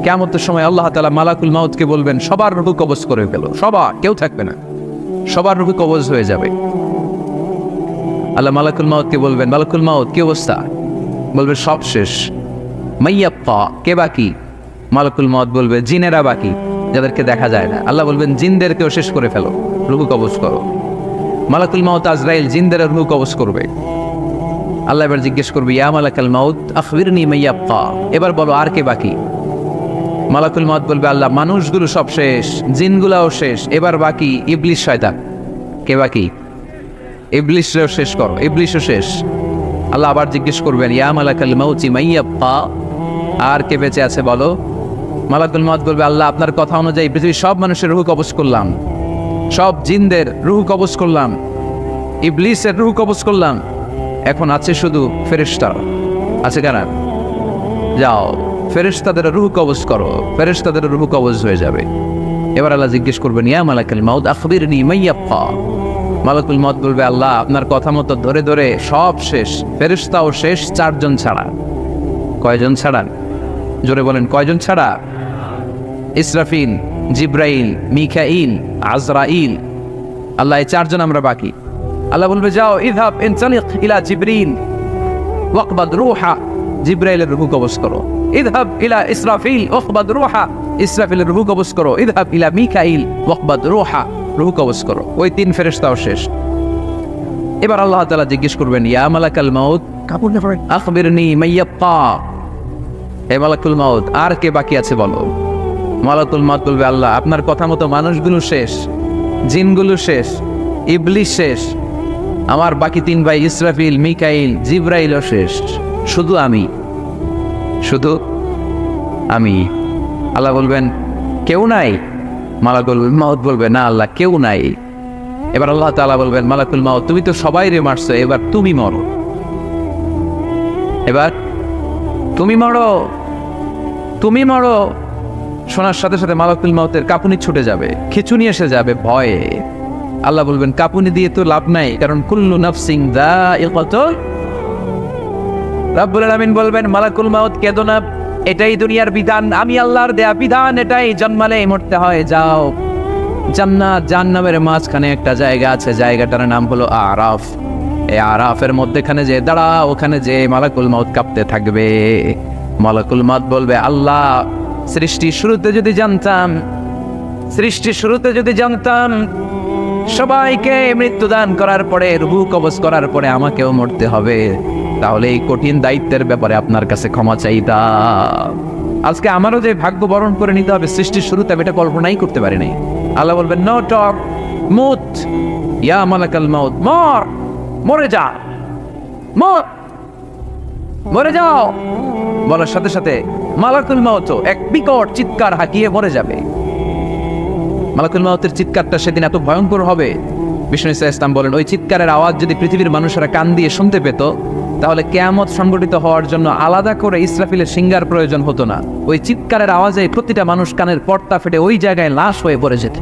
কিয়ামতের সময় আল্লাহ তাআলা মালাকুল মাউতকে বলবেন সবার রূহ কবজ করে ফেলো, সবার, কেউ থাকবে না, সবার রূহ কবজ হয়ে যাবে। আল্লাহ মালাকুল মাউতকে বলবেন, মালাকুল মাউত কি অবস্থা? বলবে সব শেষ। মাইয়াপ্পা, কে বাকি? মালাকুল মাউত বলবে জিনেরা বাকি, যাদেরকে দেখা যায় না। আল্লাহ বলবেন জিনদেরকেও শেষ করে ফেলো, রূহ কবজ করো। মালাকুল মাউত আজরাইল জিনদের রূহ কবজ করবে। আল্লাহ এবার জিজ্ঞেস করবে ইয়া মালাকাল মাউত আখবিরনি মাইয়াপ্পা, এবার বলো আর কে বাকি? মালাকুল মাউত বলবে আল্লাহ মানুষগুলো সব শেষ, জিনগুলাও শেষ, এবার বাকি ইবলিস শয়তান। কে বাকি? ইবলিসও শেষ করো, ইবলিসও শেষ। আল্লাহ আবার জিজ্ঞেস করবেন ইয়া মালাকাল মাউতি মাইয়াপ্পা, আর কে বেঁচে আছে বলো? মালাকুল মাউত বলবে আল্লাহ আপনার কথা অনুযায়ী পৃথিবীর সব মানুষের রূহ কবজ করলাম, সব জিনদের রূহ কবজ করলাম, ইবলিসের রূহ কবজ করলাম, এখন আছে শুধু ফেরেশতা। আছে কারা? যাও ফেরেশতাদের রূহ কবজ করো, ফেরেশতাদের রূহ কবজ হয়ে যাবে। এবার আল্লাহ জিজ্ঞেস করবেন ইয়া মালাকাল মাউত আখবিরনি মাইয়াপ্পা। মালাকুল মাউত বলবে আল্লাহ আপনার কথা মতো ধরে ধরে সব শেষ, ফেরেশতাও শেষ, 4 জন ছাড়া। কয়জন ছাড়া? জোরে বলেন কয়জন ছাড়া? ইসরাফিল, জিব্রাইল, মিকাইল, আজরাইল। আল্লাহ এই 4 জন আমরা বাকি। আল্লাহ বলবে যাও ইযহাব ইনতালিক ইলা জিবরিল ওয়াকবাদ রূহা, জিব্রাইলের রূহ কবজ করো। ইযহাব ইলা ইসরাফিল ওয়াকবাদ রূহা, ইসরাফিলের রূহ কবজ করো। ইযহাব ইলা মিকাইল ওয়াকবাদ রূহা, রূহ কবজ করো। ওই 3 ফেরেশতাও শেষ। এবার আল্লাহ তাআলা জিজ্ঞেস করবেন ইয়া মালাকাল মাউত আখবিরনি মাইয়াপ্পা, হে মালাকুল মাউত আর কে বাকি আছে বলো? মালাকুল মাউত বলবে আল্লাহ আপনার কথা মতো মানুষগুলো শেষ, জিনগুলো শেষ, ইবলিস শেষ, আমার বাকি 3 ভাই ইসরাফিল, মিকাইল, জিব্রাইলও শেষ, শুধু আমি, শুধু আমি। আল্লাহ বলবেন কেউ নাই? মালাকুল মাউত বলবে না আল্লাহ কেউ নাই। এবার আল্লাহ তাআলা বলবেন মালাকুল মাউত তুমি তো সবাই রে মারছো, এবার তুমি মরো, এবার তুমি মরো, তুমি মরো। শোনার সাথে সাথে মালাকুল মাউতের কাঁপুনি ছুটে যাবে, খিঁচুনি এসে যাবে ভয়ে। আল্লাহ বলবেন কাঁপুনি দিয়ে তো লাভ নাই, কারণ কুল্লু নাফসিন যায়িকাতুল। রব্বুল আলামিন বলবেন মালাকুল মাউত কেঁদো না, এটাই দুনিয়ার বিধান, আমি আল্লাহর দেয়া বিধান, এটাই, জন্মালেই মরতে হয়। যাও জান্নাত জাহান্নামের মাঝখানে একটা জায়গা আছে, জায়গাটার নাম হলো আরাফ। এই আরাফের মধ্যখানে যে দাঁড়া, ওখানে যে মালাকুল মাউত কাঁপতে থাকবে। মালাকুল মাউত বলবে আল্লাহ সৃষ্টির শুরুতে যদি জানতাম, সৃষ্টির শুরুতে যদি জানতাম সবাইকে মৃত্যুদান করার পরে রূহ কবজ করার পরে আমাকেও মরতে হবে, তাহলে এই কঠিন দায়িত্বের ব্যাপারে আপনার কাছে ক্ষমা চাইতাম। আজকে আমারও যে ভাগ্য বরণ করে নিতে হবে সৃষ্টির শুরুতে, আমি এটা কল্পনাই করতে পারি নাই। আল্লাহ বলবেন নো টক, মুত ইয়া মালাকাল মাউত, মর, মরে যা, মর, মরে যাও। বলার সাথে সাথে মালাকুল মাউত এক বিকট চিৎকার হাঁকিয়ে মরে যাবে। মালাকুল মাউতের চিৎকারটা সেদিন এত ভয়ঙ্কর হবে, বিষ্ণু ইসলাম বলেন ওই চিৎকারের আওয়াজ যদি পৃথিবীর মানুষেরা কান দিয়ে শুনতে পেত, তাহলে কিয়ামত সংগঠিত হওয়ার জন্য আলাদা করে ইসরাফিলের সিঙ্গার প্রয়োজন হতো না। ওই চিৎকারের আওয়াজে প্রতিটা মানুষ কানের পর্দা ফেটে ওই জায়গায় লাশ হয়ে পড়ে যেত।